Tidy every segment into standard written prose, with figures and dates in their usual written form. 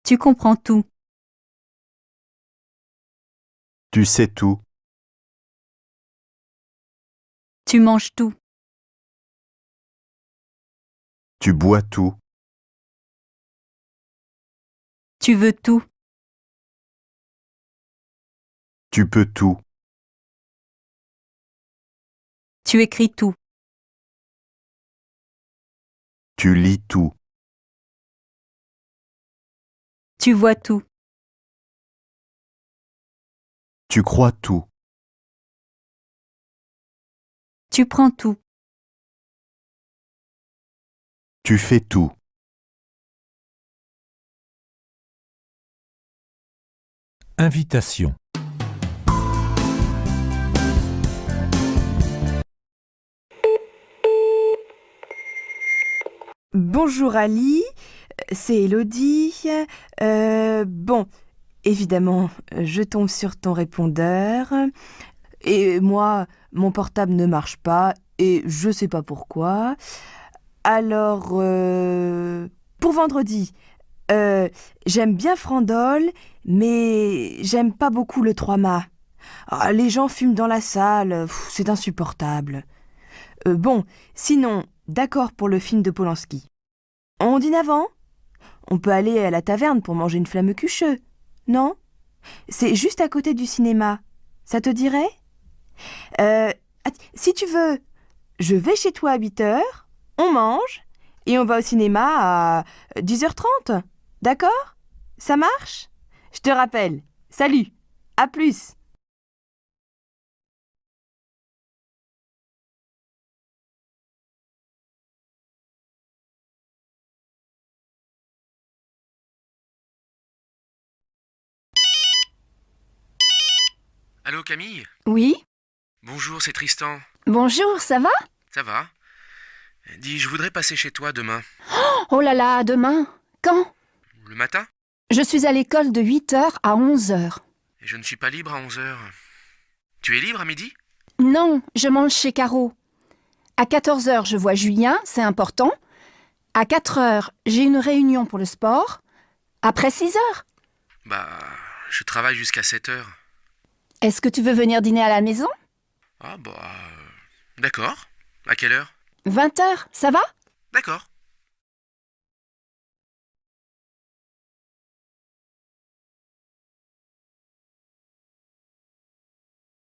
Tu comprends tout. Tu sais tout. Tu manges tout. Tu bois tout. Tu veux tout. Tu peux tout. Tu écris tout. Tu lis tout. Tu vois tout. Tu crois tout. Tu prends tout. Tu fais tout. Invitation. Bonjour Ali, c'est Élodie. Bon, évidemment, je tombe sur ton répondeur. Et moi, mon portable ne marche pas et je sais pas pourquoi. Alors, pour vendredi, j'aime bien Frandol, mais j'aime pas beaucoup le 3-mâts. Ah, les gens fument dans la salle, c'est insupportable. Bon, sinon, d'accord pour le film de Polanski. On dîne avant ? On peut aller à la taverne pour manger une flamme cucheux, non ? C'est juste à côté du cinéma. Ça te dirait ? Si tu veux, je vais chez toi à 8h, on mange, et on va au cinéma à 10h30. D'accord ? Ça marche ? Je te rappelle. Salut, à plus. Allô Camille ? Oui, Bonjour, c'est Tristan. bonjour, ça va? Ça va ? Dis, je voudrais passer chez toi demain. Oh là là, demain? Quand? Le matin ? Je suis à l'école de 8h à 11h. Et je ne suis pas libre à 11h. Tu es libre à midi ? Non, je mange chez Caro. À 14h, je vois Julien, c'est important. À 4h, j'ai une réunion pour le sport. Après 6h. Bah, je travaille jusqu'à 7h. Est-ce que tu veux venir dîner à la maison? Ah bah... D'accord. À quelle heure ? 20h, ça va? D'accord.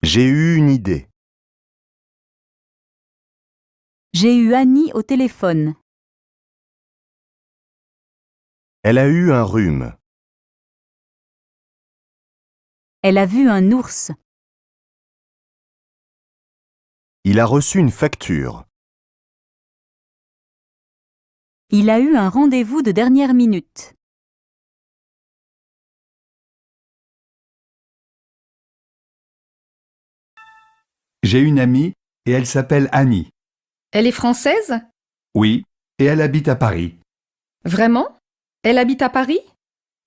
J'ai eu une idée. J'ai eu Annie au téléphone. Elle a eu un rhume. Elle a vu un ours. Il a reçu une facture. Il a eu un rendez-vous de dernière minute. J'ai une amie et elle s'appelle Annie. Elle est française? Oui, et elle habite à Paris. Vraiment? Elle habite à Paris?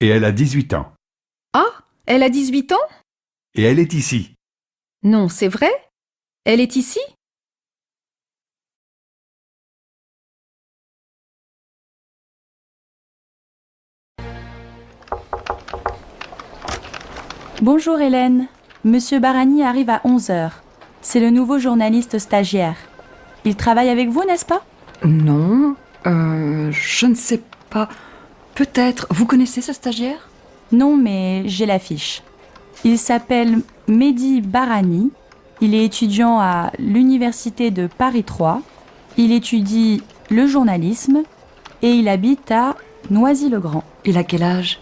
Et elle a 18 ans. Ah, elle a 18 ans? Et elle est ici. Non, c'est vrai? Elle est ici? Bonjour Hélène. Monsieur Barani arrive à 11h. C'est le nouveau journaliste stagiaire. Il travaille avec vous, n'est-ce pas ? Non, je ne sais pas. Peut-être. Vous connaissez ce stagiaire ? Non, mais j'ai la fiche. Il s'appelle Mehdi Barani. Il est étudiant à l'université de Paris 3. Il étudie le journalisme et il habite à Noisy-le-Grand. Il a quel âge ?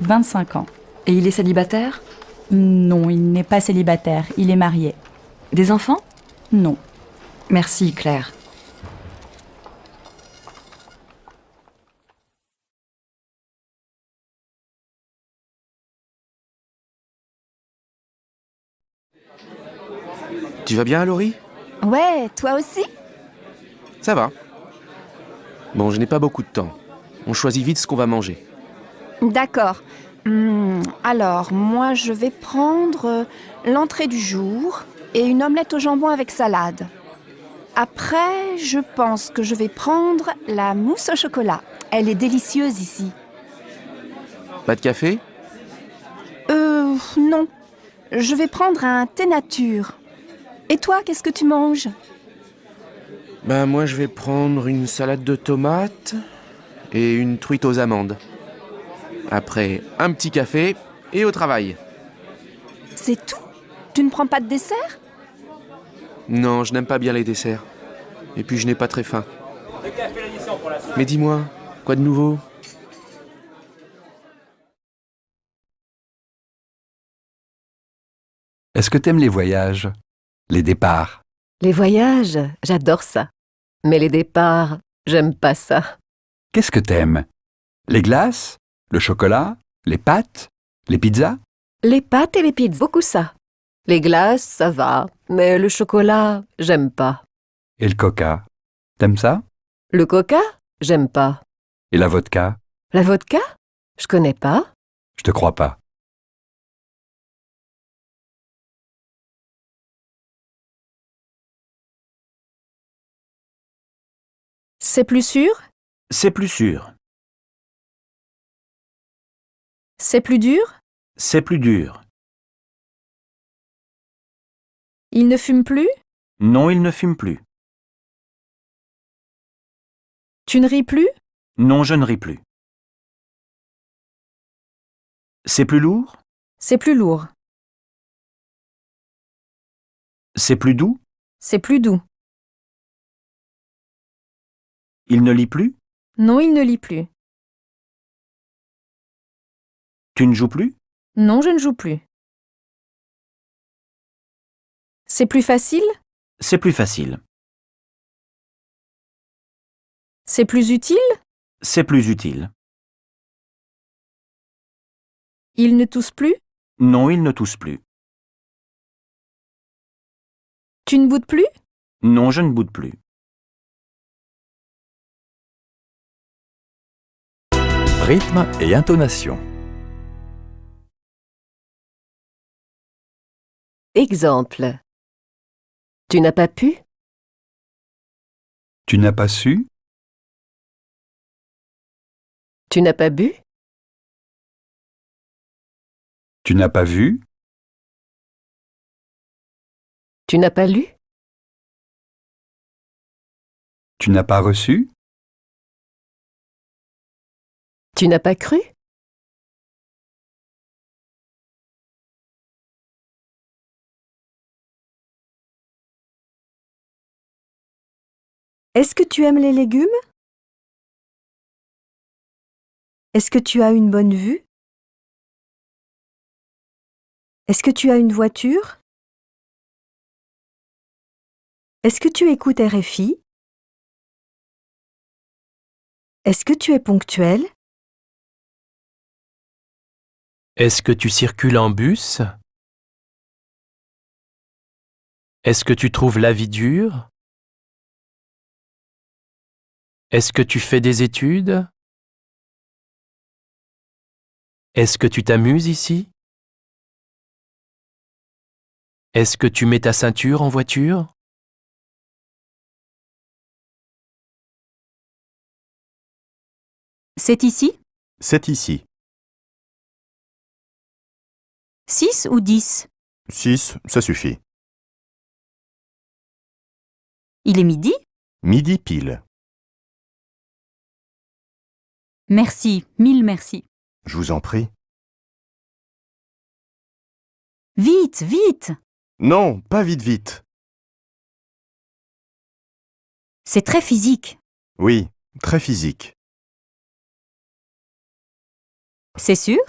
25 ans. Et il est célibataire ? Non, il n'est pas célibataire. Il est marié. Des enfants ? Non. Merci, Claire. Tu vas bien, Laurie ? Ouais, toi aussi? Ça va. Bon, je n'ai pas beaucoup de temps. On choisit vite ce qu'on va manger. D'accord. Alors, moi, je vais prendre l'entrée du jour et une omelette au jambon avec salade. Après, je pense que je vais prendre la mousse au chocolat. Elle est délicieuse ici. Pas de café? Non. Je vais prendre un thé nature. Et toi, qu'est-ce que tu manges? Ben moi je vais prendre une salade de tomates et une truite aux amandes. Après, un petit café et au travail. C'est tout? Tu ne prends pas de dessert? Non, je n'aime pas bien les desserts. Et puis je n'ai pas très faim. Mais dis-moi, quoi de nouveau? Est-ce que t'aimes les voyages? Les départs? Les voyages, j'adore ça. Mais les départs, j'aime pas ça. Qu'est-ce que t'aimes? Les glaces? Le chocolat? Les pâtes? Les pizzas? Les pâtes et les pizzas, beaucoup ça. Les glaces, ça va. Mais le chocolat, j'aime pas. Et le coca? T'aimes ça? Le coca, j'aime pas. Et la vodka? La vodka? Je connais pas. Je te crois pas. C'est plus sûr? C'est plus sûr. C'est plus dur? C'est plus dur. Il ne fume plus? Non, il ne fume plus. Tu ne ris plus? Non, je ne ris plus. C'est plus lourd? C'est plus lourd. C'est plus doux? C'est plus doux. Il ne lit plus? Non, il ne lit plus. Tu ne joues plus? Non, je ne joue plus. C'est plus facile? C'est plus facile. C'est plus utile? C'est plus utile. Il ne tousse plus? Non, il ne tousse plus. Tu ne boudes plus? Non, je ne boude plus. Rythme et intonation. Exemple. Tu n'as pas pu? Tu n'as pas su? Tu n'as pas bu? Tu n'as pas vu? Tu n'as pas lu? Tu n'as pas reçu? Tu n'as pas cru? Est-ce que tu aimes les légumes? Est-ce que tu as une bonne vue? Est-ce que tu as une voiture? Est-ce que tu écoutes RFI? Est-ce que tu es ponctuel? Est-ce que tu circules en bus? Est-ce que tu trouves la vie dure? Est-ce que tu fais des études? Est-ce que tu t'amuses ici? Est-ce que tu mets ta ceinture en voiture? C'est ici? C'est ici. 6 ou 10? 6, ça suffit. Il est midi? Midi pile. Merci, mille merci. Je vous en prie. Vite, vite! Non, pas vite vite. C'est très physique. Oui, très physique. C'est sûr?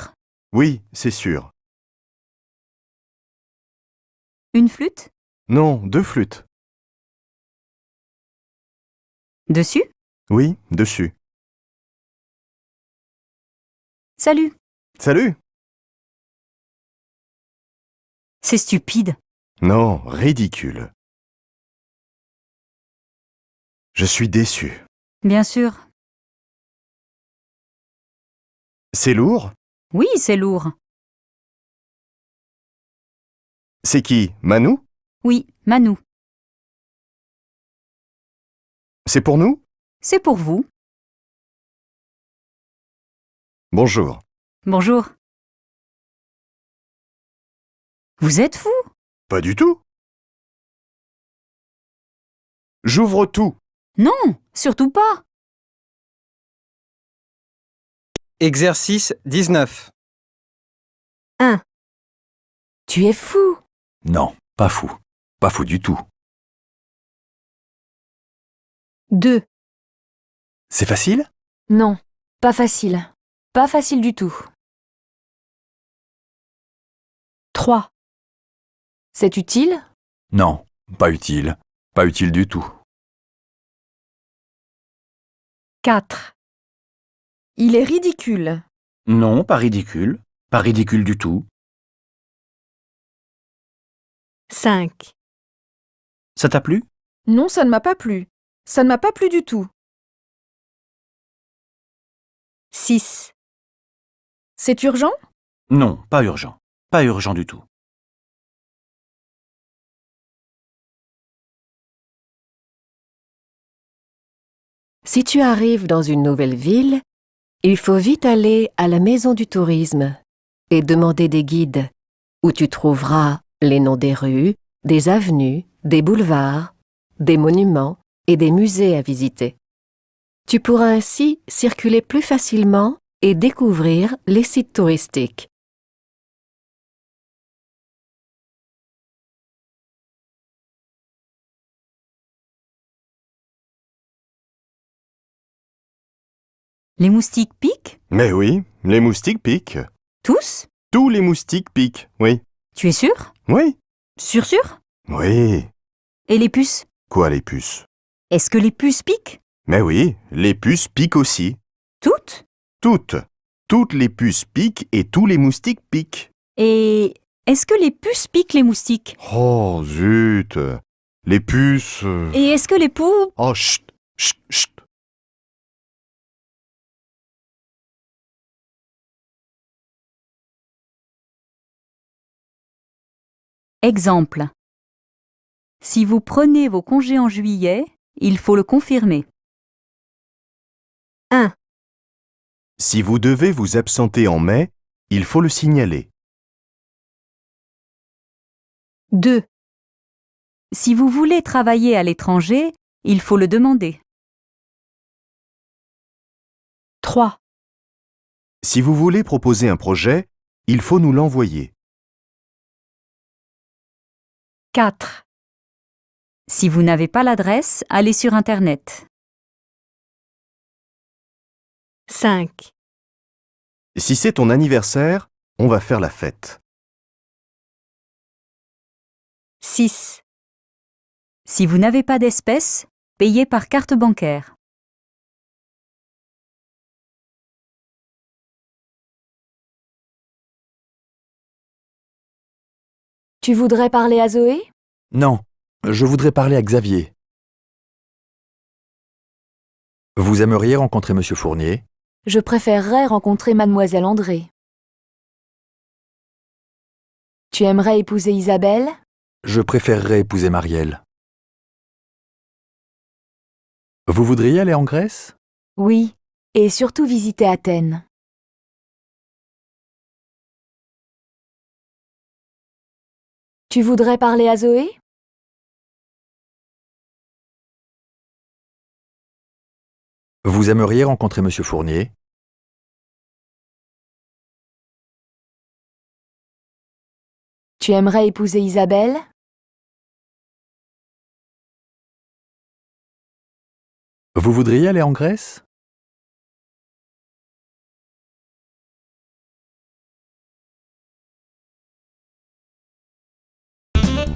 Oui, c'est sûr. Une flûte? Non, 2 flûtes. Dessus? Oui, dessus. Salut! Salut! C'est stupide. Non, ridicule. Je suis déçu. Bien sûr. C'est lourd? Oui, c'est lourd. C'est qui? Manou? Oui, Manu. C'est pour nous? C'est pour vous. Bonjour. Bonjour. Vous êtes fou? Pas du tout. J'ouvre tout. Non, surtout pas. Exercice 19. 1. Tu es fou. Non, pas fou. Pas fou du tout. 2. C'est facile? Non, pas facile. Pas facile du tout. 3. C'est utile? Non, pas utile. Pas utile du tout. 4. Il est ridicule. Non, pas ridicule. Pas ridicule du tout. 5. Ça t'a plu? Non, ça ne m'a pas plu. Ça ne m'a pas plu du tout. 6. C'est urgent? Non, pas urgent. Pas urgent du tout. Si tu arrives dans une nouvelle ville, il faut vite aller à la maison du tourisme et demander des guides, où tu trouveras les noms des rues, des avenues, des boulevards, des monuments et des musées à visiter. Tu pourras ainsi circuler plus facilement et découvrir les sites touristiques. Les moustiques piquent? Mais oui, les moustiques piquent. Tous? Tous les moustiques piquent, oui. Tu es sûr? Oui. Sûr? Oui. Et les puces? Quoi, les puces? Est-ce que les puces piquent? Mais oui, les puces piquent aussi. Toutes? Toutes. Toutes les puces piquent et tous les moustiques piquent. Et est-ce que les puces piquent les moustiques? Oh, zut. Les puces... Et est-ce que les poux... Oh, chut, chut, chut. Exemple. Si vous prenez vos congés en juillet, il faut le confirmer. 1. Si vous devez vous absenter en mai, il faut le signaler. 2. Si vous voulez travailler à l'étranger, il faut le demander. 3. Si vous voulez proposer un projet, il faut nous l'envoyer. 4. Si vous n'avez pas l'adresse, allez sur Internet. 5. Si c'est ton anniversaire, on va faire la fête. 6. Si vous n'avez pas d'espèces, payez par carte bancaire. Tu voudrais parler à Zoé? Non, je voudrais parler à Xavier. Vous aimeriez rencontrer Monsieur Fournier? Je préférerais rencontrer Mademoiselle André. Tu aimerais épouser Isabelle? Je préférerais épouser Marielle. Vous voudriez aller en Grèce? Oui, et surtout visiter Athènes. Tu voudrais parler à Zoé? Vous aimeriez rencontrer Monsieur Fournier? Tu aimerais épouser Isabelle? Vous voudriez aller en Grèce?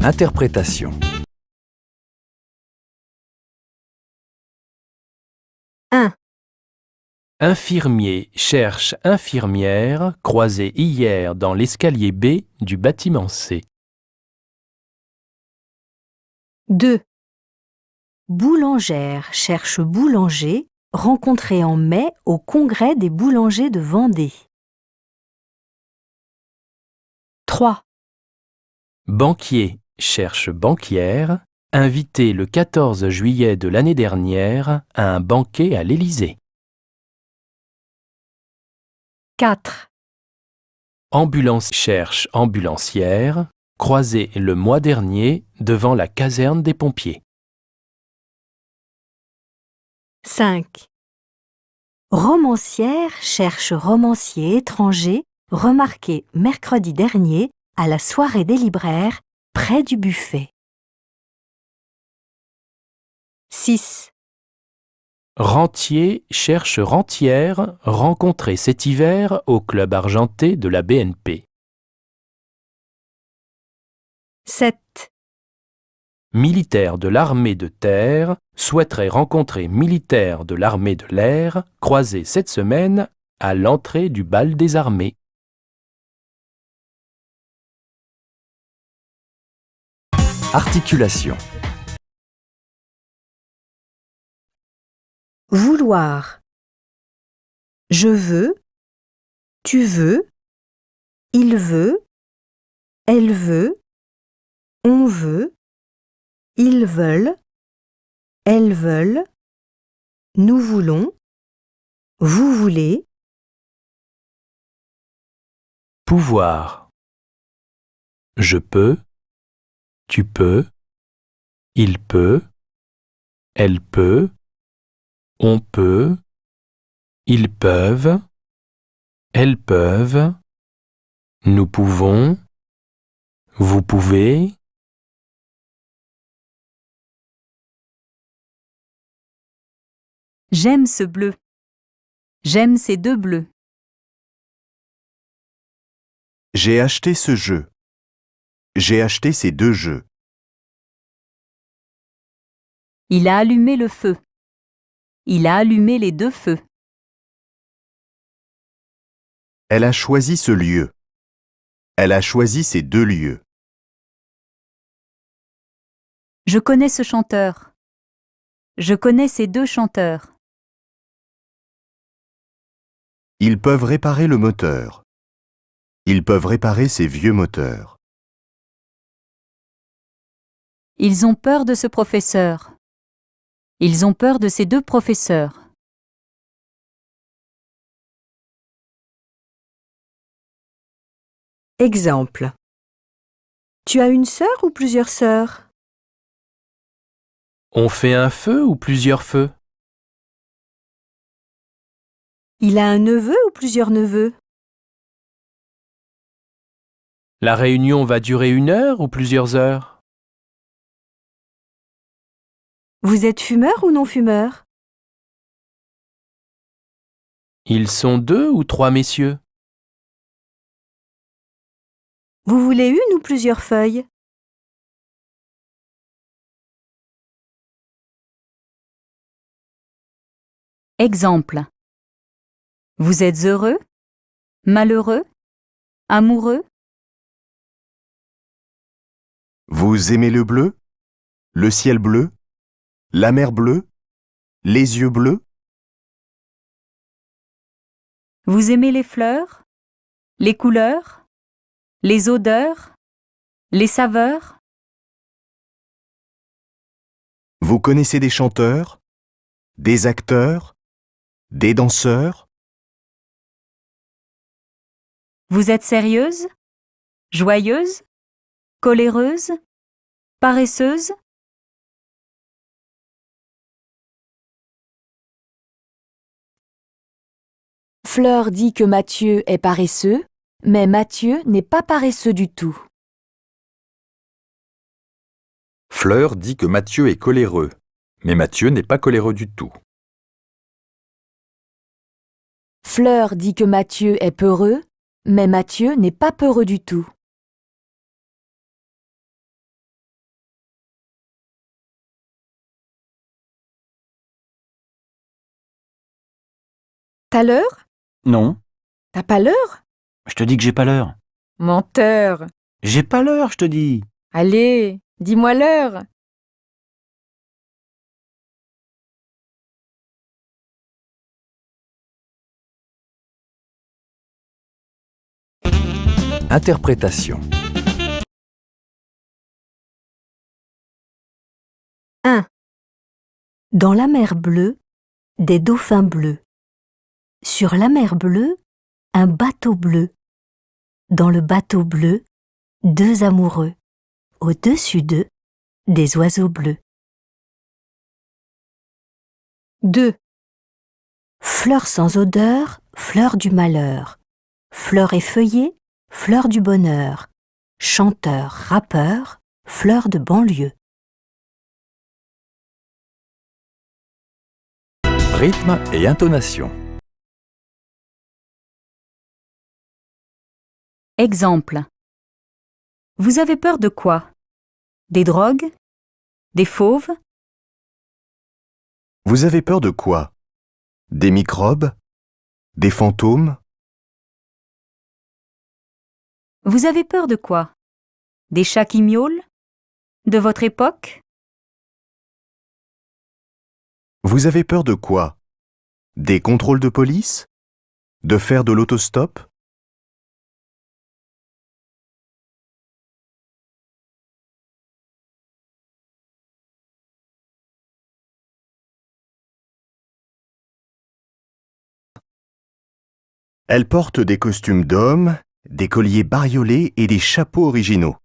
Interprétation. Infirmier cherche infirmière croisée hier dans l'escalier B du bâtiment C. 2. Boulangère cherche boulanger rencontré en mai au congrès des boulangers de Vendée. 3. Banquier cherche banquière invité le 14 juillet de l'année dernière à un banquet à l'Élysée. 4. Ambulance cherche ambulancière, croisé le mois dernier devant la caserne des pompiers. 5. Romancière cherche romancier étranger remarqué mercredi dernier à la soirée des libraires près du buffet. 6. Rentier cherche rentière rencontrée cet hiver au club argenté de la BNP. 7. Militaire de l'armée de terre souhaiterait rencontrer militaire de l'armée de l'air croisé cette semaine à l'entrée du bal des armées. Articulation. Vouloir. Je veux. Tu veux. Il veut. Elle veut. On veut. Ils veulent. Elles veulent. Nous voulons. Vous voulez. Pouvoir. Je peux. Tu peux. Il peut. Elle peut. On peut. Ils peuvent. Elles peuvent. Nous pouvons. Vous pouvez. J'aime ce bleu. J'aime ces deux bleus. J'ai acheté ce jeu. J'ai acheté ces deux jeux. Il a allumé le feu. Il a allumé les deux feux. Elle a choisi ce lieu. Elle a choisi ces deux lieux. Je connais ce chanteur. Je connais ces deux chanteurs. Ils peuvent réparer le moteur. Ils peuvent réparer ces vieux moteurs. Ils ont peur de ce professeur. Ils ont peur de ces deux professeurs. Exemple. Tu as une sœur ou plusieurs sœurs? On fait un feu ou plusieurs feux? Il a un neveu ou plusieurs neveux? La réunion va durer 1 heure ou plusieurs heures? Vous êtes fumeur ou non fumeur? Ils sont 2 ou 3 messieurs? Vous voulez une ou plusieurs feuilles? Exemple. Vous êtes heureux? Malheureux? Amoureux? Vous aimez le bleu? Le ciel bleu? La mer bleue? Les yeux bleus? Vous aimez les fleurs? Les couleurs? Les odeurs? Les saveurs? Vous connaissez des chanteurs? Des acteurs? Des danseurs? Vous êtes sérieuse? Joyeuse? Coléreuse? Paresseuse? Fleur dit que Mathieu est paresseux, mais Mathieu n'est pas paresseux du tout. Fleur dit que Mathieu est coléreux, mais Mathieu n'est pas coléreux du tout. Fleur dit que Mathieu est peureux, mais Mathieu n'est pas peureux du tout. T'as l'heure? Non, T'as pas l'heure? je te dis que j'ai pas l'heure. Menteur! J'ai pas l'heure, je te dis. Allez, dis-moi l'heure! Interprétation. 1. Dans la mer bleue, des dauphins bleus. Sur la mer bleue, un bateau bleu. dans le bateau bleu, deux amoureux. Au-dessus d'eux, des oiseaux bleus. 2. Fleur sans odeur, fleur du malheur. Fleur effeuillée, fleur du bonheur. Chanteur, rappeur, fleur de banlieue. Rythme et intonation. Exemple. Vous avez peur de quoi? Des drogues? Des fauves? Vous avez peur de quoi? Des microbes? Des fantômes? Vous avez peur de quoi? Des chats qui miaulent? De votre époque? Vous avez peur de quoi? Des contrôles de police? De faire de l'autostop? Elle porte des costumes d'hommes, des colliers bariolés et des chapeaux originaux.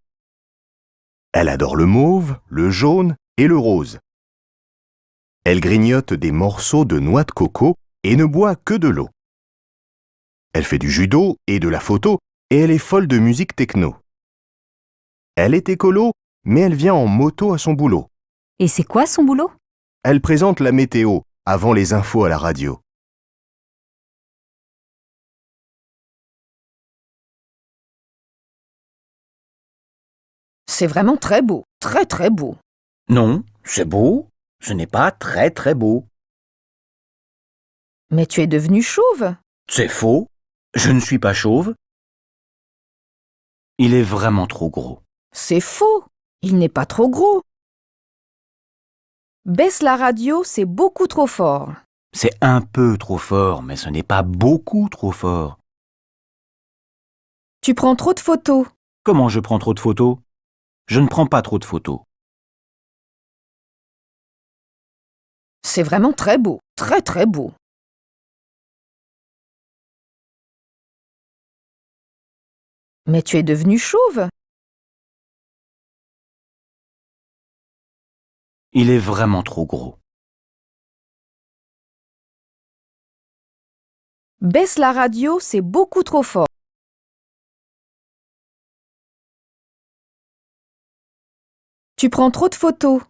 Elle adore le mauve, le jaune et le rose. Elle grignote des morceaux de noix de coco et ne boit que de l'eau. Elle fait du judo et de la photo et elle est folle de musique techno. Elle est écolo, mais elle vient en moto à son boulot. Et c'est quoi son boulot? Elle présente la météo avant les infos à la radio. C'est vraiment très beau, très très beau. Non, c'est beau. Ce n'est pas très très beau. Mais tu es devenu chauve. C'est faux. Je ne suis pas chauve. Il est vraiment trop gros. C'est faux. Il n'est pas trop gros. Baisse la radio, c'est beaucoup trop fort. C'est un peu trop fort, mais ce n'est pas beaucoup trop fort. Tu prends trop de photos. Comment je prends trop de photos? Je ne prends pas trop de photos. C'est vraiment très beau, très très beau. Mais tu es devenu chauve. Il est vraiment trop gros. Baisse la radio, c'est beaucoup trop fort. Tu prends trop de photos.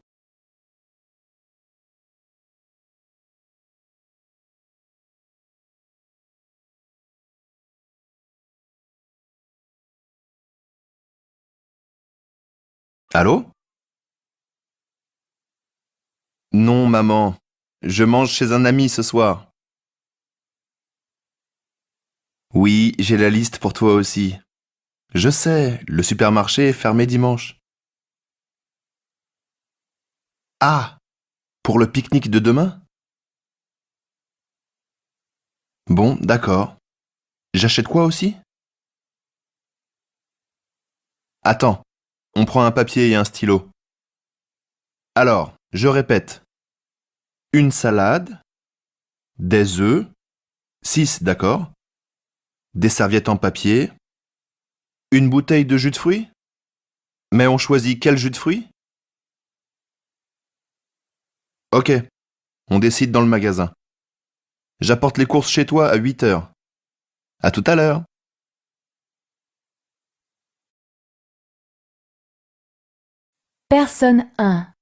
Allô? Non, maman. Je mange chez un ami ce soir. Oui, j'ai la liste pour toi aussi. Je sais, le supermarché est fermé dimanche. Ah! Pour le pique-nique de demain? Bon, d'accord. J'achète quoi aussi? Attends, on prend un papier et un stylo. Alors, je répète. Une salade, des œufs, 6, d'accord? Des serviettes en papier, une bouteille de jus de fruits? Mais on choisit quel jus de fruits? Ok, on décide dans le magasin. J'apporte les courses chez toi à 8 heures. À tout à l'heure. Personne 1.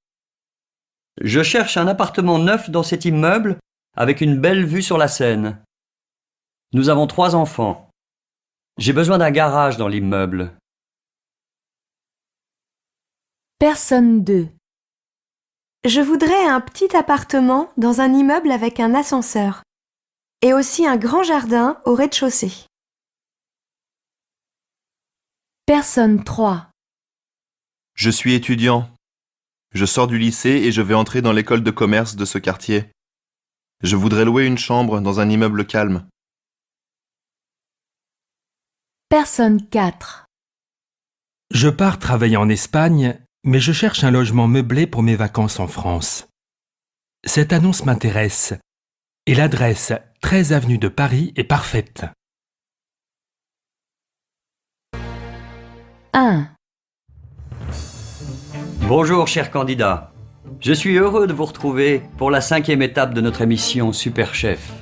Je cherche un appartement neuf dans cet immeuble avec une belle vue sur la Seine. Nous avons 3 enfants. J'ai besoin d'un garage dans l'immeuble. Personne 2. Je voudrais un petit appartement dans un immeuble avec un ascenseur. Et aussi un grand jardin au rez-de-chaussée. Personne 3. Je suis étudiant. Je sors du lycée et je vais entrer dans l'école de commerce de ce quartier. Je voudrais louer une chambre dans un immeuble calme. Personne 4. Je pars travailler en Espagne, mais je cherche un logement meublé pour mes vacances en France. Cette annonce m'intéresse et l'adresse 13 avenue de Paris est parfaite. 1. Bonjour, chers candidats. Je suis heureux de vous retrouver pour la 5e étape de notre émission Super Chef.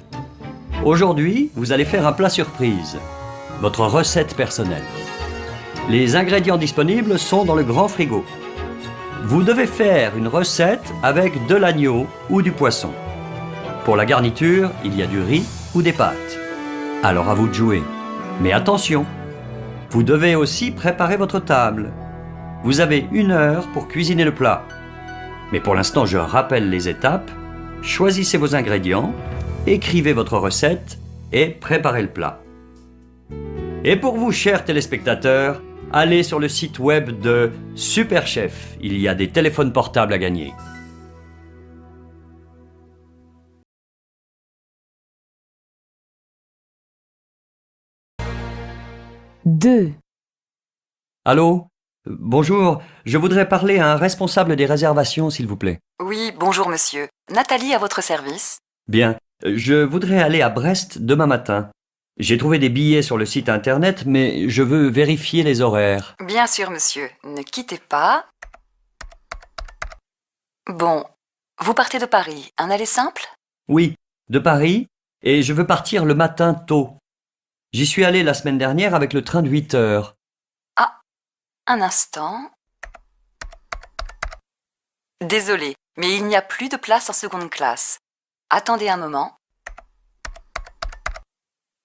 Aujourd'hui, vous allez faire un plat surprise, votre recette personnelle. Les ingrédients disponibles sont dans le grand frigo. Vous devez faire une recette avec de l'agneau ou du poisson. Pour la garniture, il y a du riz ou des pâtes. Alors à vous de jouer. Mais attention, vous devez aussi préparer votre table. Vous avez 1 heure pour cuisiner le plat. Mais pour l'instant, je rappelle les étapes. Choisissez vos ingrédients, écrivez votre recette et préparez le plat. Et pour vous, chers téléspectateurs, allez sur le site web de Super Chef. Il y a des téléphones portables à gagner. Deux. Allô ? Bonjour, je voudrais parler à un responsable des réservations, s'il vous plaît. Oui, bonjour monsieur. Nathalie à votre service. Bien, je voudrais aller à Brest demain matin. J'ai trouvé des billets sur le site internet, mais je veux vérifier les horaires. Bien sûr monsieur, ne quittez pas. Bon, vous partez de Paris, un aller simple ? Oui, de Paris, et je veux partir le matin tôt. J'y suis allé la semaine dernière avec le train de 8 heures. Ah, un instant. Désolé, mais il n'y a plus de place en seconde classe. Attendez un moment.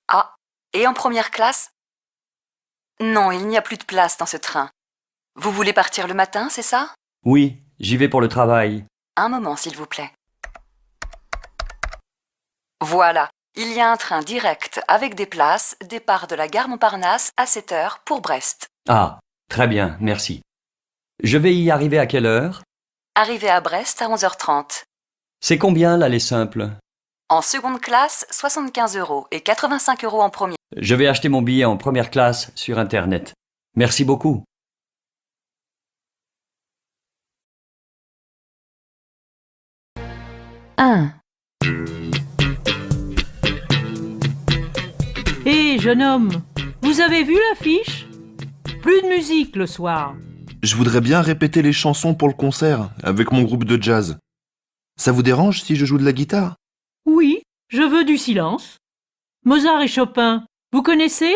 Ah, et en première classe ? Non, il n'y a plus de place dans ce train. Vous voulez partir le matin, c'est ça ? Oui, j'y vais pour le travail. Un moment, s'il vous plaît. Voilà, il y a un train direct avec des places, départ de la gare Montparnasse à 7 heures pour Brest. Ah, très bien, merci. Je vais y arriver à quelle heure ? Arrivé à Brest à 11h30. C'est combien l'aller simple ? En seconde classe, 75 € et 85 € en première. Je vais acheter mon billet en première classe sur Internet. Merci beaucoup. Un. Hé, jeune homme, vous avez vu l'affiche ? Plus de musique le soir. Je voudrais bien répéter les chansons pour le concert, avec mon groupe de jazz. Ça vous dérange si je joue de la guitare ? Oui, je veux du silence. Mozart et Chopin, vous connaissez ?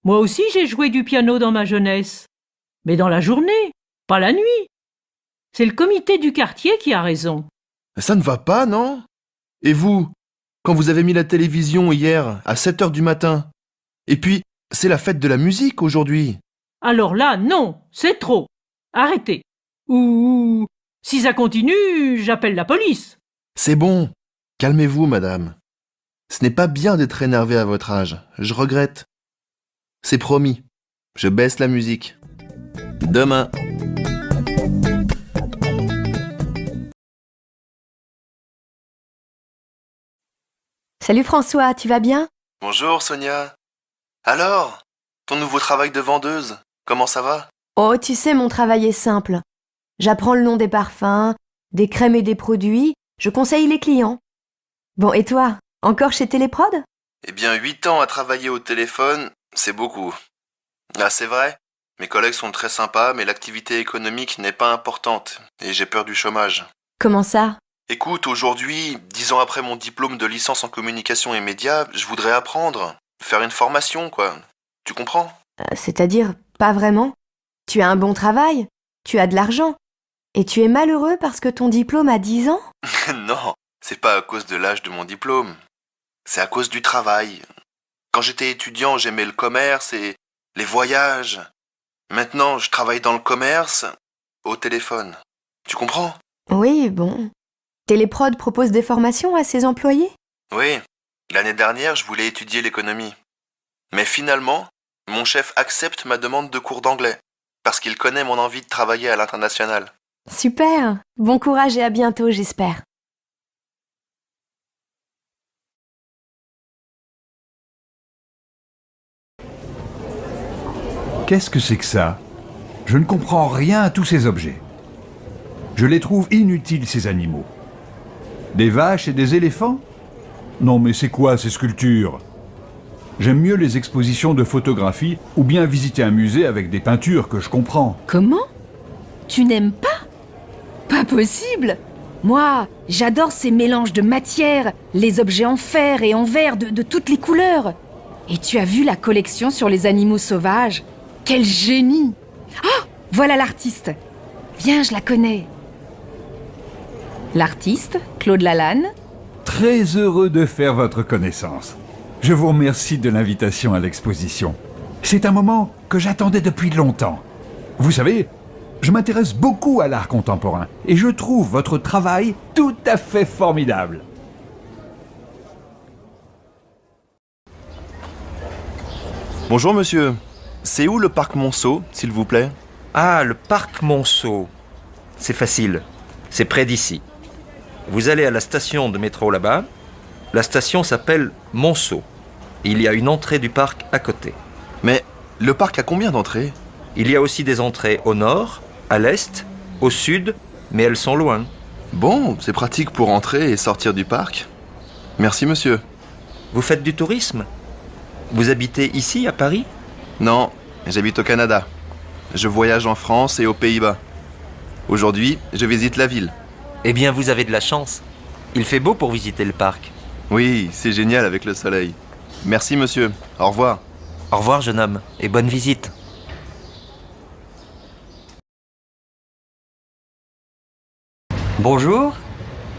Moi aussi j'ai joué du piano dans ma jeunesse. Mais dans la journée, pas la nuit. C'est le comité du quartier qui a raison. Ça ne va pas, non ? Et vous, quand vous avez mis la télévision hier à 7 heures du matin, et puis c'est la fête de la musique aujourd'hui. Alors là, non, c'est trop. Arrêtez. Ou si ça continue, j'appelle la police. C'est bon. Calmez-vous, madame. Ce n'est pas bien d'être énervé à votre âge. Je regrette. C'est promis. Je baisse la musique. Demain. Salut François, tu vas bien ? Bonjour, Sonia. Alors, ton nouveau travail de vendeuse, comment ça va ? Oh, tu sais, mon travail est simple. J'apprends le nom des parfums, des crèmes et des produits, je conseille les clients. Bon, et toi, encore chez Téléprod ? Eh bien, 8 ans à travailler au téléphone, c'est beaucoup. Ah, c'est vrai, mes collègues sont très sympas, mais l'activité économique n'est pas importante, et j'ai peur du chômage. Comment ça ? Écoute, aujourd'hui, 10 ans après mon diplôme de licence en communication et médias, je voudrais apprendre, faire une formation, quoi. Tu comprends ? C'est-à-dire, pas vraiment. Tu as un bon travail, tu as de l'argent, et tu es malheureux parce que ton diplôme a 10 ans ? Non, c'est pas à cause de l'âge de mon diplôme. C'est à cause du travail. Quand j'étais étudiant, j'aimais le commerce et les voyages. Maintenant, je travaille dans le commerce, au téléphone. Tu comprends ? Oui, bon. Téléprod propose des formations à ses employés ? Oui, l'année dernière, je voulais étudier l'économie. Mais finalement, mon chef accepte ma demande de cours d'anglais, parce qu'il connaît mon envie de travailler à l'international. Super. Bon courage et à bientôt, j'espère. Qu'est-ce que c'est que ça ? Je ne comprends rien à tous ces objets. Je les trouve inutiles, ces animaux. Des vaches et des éléphants ? Non, mais c'est quoi ces sculptures ? J'aime mieux les expositions de photographie ou bien visiter un musée avec des peintures que je comprends. Comment? Tu n'aimes pas? Pas possible! Moi, j'adore ces mélanges de matières, les objets en fer et en verre de toutes les couleurs. Et tu as vu la collection sur les animaux sauvages? Quel génie! Oh, voilà l'artiste. Viens, je la connais. L'artiste, Claude Lalanne. Très heureux de faire votre connaissance. Je vous remercie de l'invitation à l'exposition. C'est un moment que j'attendais depuis longtemps. Vous savez, je m'intéresse beaucoup à l'art contemporain et je trouve votre travail tout à fait formidable. Bonjour monsieur. C'est où le parc Monceau, s'il vous plaît? Ah, le parc Monceau. C'est facile. C'est près d'ici. Vous allez à la station de métro là-bas. La station s'appelle Monceau. Il y a une entrée du parc à côté. Mais le parc a combien d'entrées? Il y a aussi des entrées au nord, à l'est, au sud, mais elles sont loin. Bon, c'est pratique pour entrer et sortir du parc. Merci monsieur. Vous faites du tourisme? Vous habitez ici, à Paris? Non, j'habite au Canada. Je voyage en France et aux Pays-Bas. Aujourd'hui, je visite la ville. Eh bien, vous avez de la chance. Il fait beau pour visiter le parc. Oui, c'est génial avec le soleil. Merci monsieur. Au revoir. Au revoir, jeune homme, et bonne visite. Bonjour.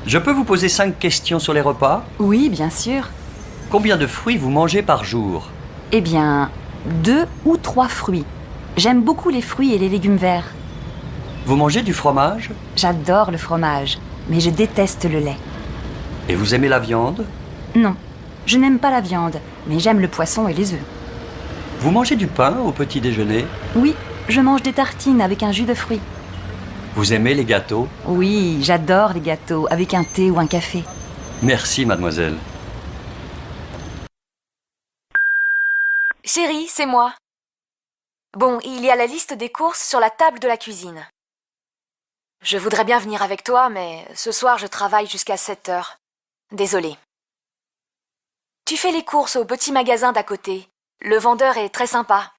Je peux vous poser 5 questions sur les repas? Oui, bien sûr. Combien de fruits vous mangez par jour? Eh bien, 2 ou 3 fruits. J'aime beaucoup les fruits et les légumes verts. Vous mangez du fromage? J'adore le fromage, mais je déteste le lait. Et vous aimez la viande? Non, je n'aime pas la viande, mais j'aime le poisson et les œufs. Vous mangez du pain au petit déjeuner? Oui, je mange des tartines avec un jus de fruits. Vous aimez les gâteaux? Oui, j'adore les gâteaux avec un thé ou un café. Merci, mademoiselle. Chérie, c'est moi. Bon, il y a la liste des courses sur la table de la cuisine. Je voudrais bien venir avec toi, mais ce soir je travaille jusqu'à 7 heures. Désolée. Tu fais les courses au petit magasin d'à côté. Le vendeur est très sympa.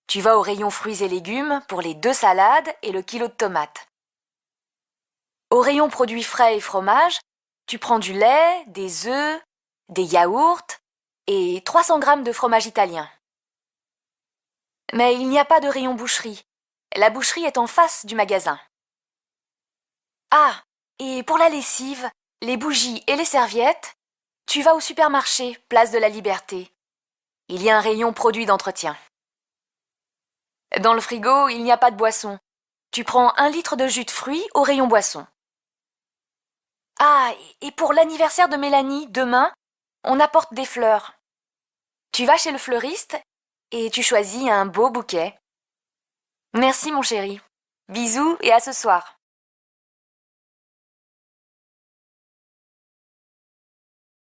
Tu vas au rayon fruits et légumes pour les 2 salades et le kilo de tomates. Au rayon produits frais et fromage, tu prends du lait, des œufs, des yaourts et 300 grammes de fromage italien. Mais il n'y a pas de rayon boucherie. La boucherie est en face du magasin. Ah, et pour la lessive, les bougies et les serviettes, tu vas au supermarché, place de la Liberté. Il y a un rayon produits d'entretien. Dans le frigo, il n'y a pas de boisson. Tu prends 1 litre de jus de fruits au rayon boisson. Ah, et pour l'anniversaire de Mélanie, demain, on apporte des fleurs. Tu vas chez le fleuriste et tu choisis un beau bouquet. Merci mon chéri. Bisous et à ce soir.